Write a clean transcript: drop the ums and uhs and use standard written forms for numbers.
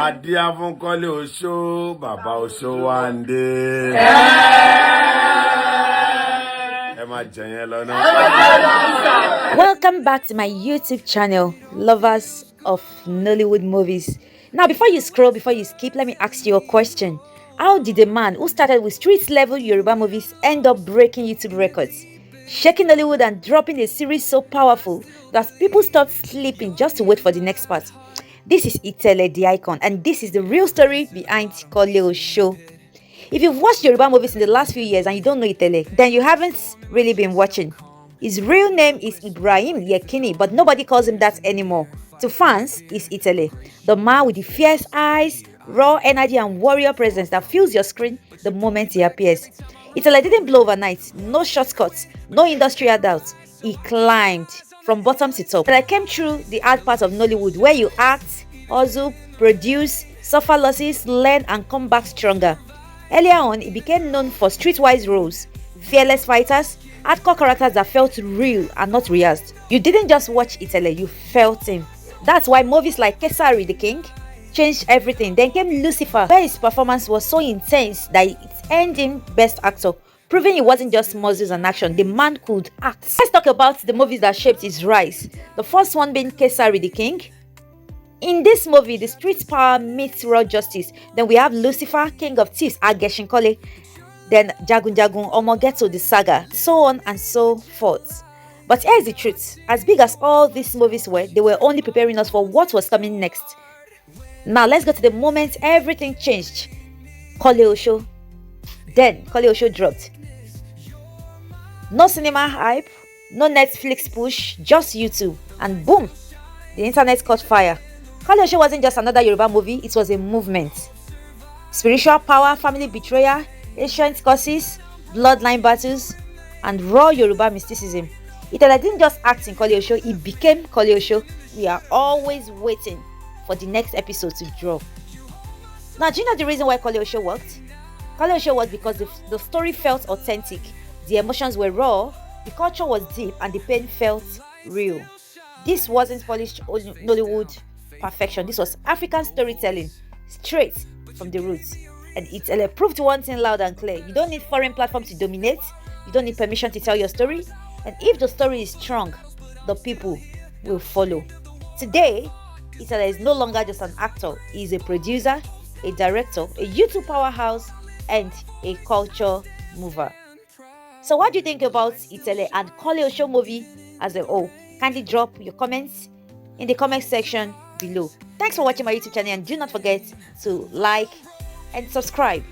Adia fún Koleoso, Baba Oso one day. Welcome back to my YouTube channel, lovers of Nollywood movies. Now, before you scroll, before you skip, let me ask you a question. How did a man who started with street-level Yoruba movies end up breaking YouTube records, shaking Nollywood and dropping a series so powerful that people stopped sleeping just to wait for the next part? This is Itele D Icon, and this is the real story behind Koleoso. If you've watched Yoruba movies in the last few years and you don't know Itele, then you haven't really been watching. His real name is Ibrahim Yekini, but nobody calls him that anymore. To fans, he's Itele, the man with the fierce eyes, raw energy and warrior presence that fills your screen the moment he appears. Itele didn't blow overnight, no shortcuts, no industrial doubts. He climbed from bottom to top. Itele came through the hard part of Nollywood where you act, hustle, produce, suffer losses, learn and come back stronger. Earlier on, he became known for streetwise roles, fearless fighters, hardcore characters that felt real and not rehearsed. You didn't just watch Itele, you felt him. That's why movies like Kesari the King changed everything. Then came Lucifer, where his performance was so intense that it earned him Best Actor, proving it wasn't just muscles and action, the man could act. Let's talk about the movies that shaped his rise. The first one being Kesari the King. In this movie, the street power meets raw justice. Then we have Lucifer, King of Thieves, Kole, then Jagun Jagun, Omogeto the Saga, so on and so forth. But here's the truth. As big as all these movies were, they were only preparing us for what was coming next. Now let's go to the moment everything changed. Koleoso. Then Koleoso dropped. No cinema hype, no Netflix push, just YouTube. And boom, the internet caught fire. Koleoso wasn't just another Yoruba movie, it was a movement. Spiritual power, family betrayal, ancient curses, bloodline battles, and raw Yoruba mysticism. Itele didn't just act in Koleoso, he became Koleoso. We are always waiting for the next episode to drop. Now, do you know the reason why Koleoso worked? Koleoso worked because the story felt authentic, the emotions were raw, the culture was deep, and the pain felt real. This wasn't polished Nollywood perfection. This was African storytelling, straight from the roots. And Itele proved one thing loud and clear. You don't need foreign platforms to dominate. You don't need permission to tell your story. And if the story is strong, the people will follow. Today, Itele is no longer just an actor. He is a producer, a director, a YouTube powerhouse, and a culture mover. So what do you think about Itele and Koleoso movie as a whole? Kindly drop your comments in the comment section below. Thanks for watching my YouTube channel, and do not forget to like and subscribe.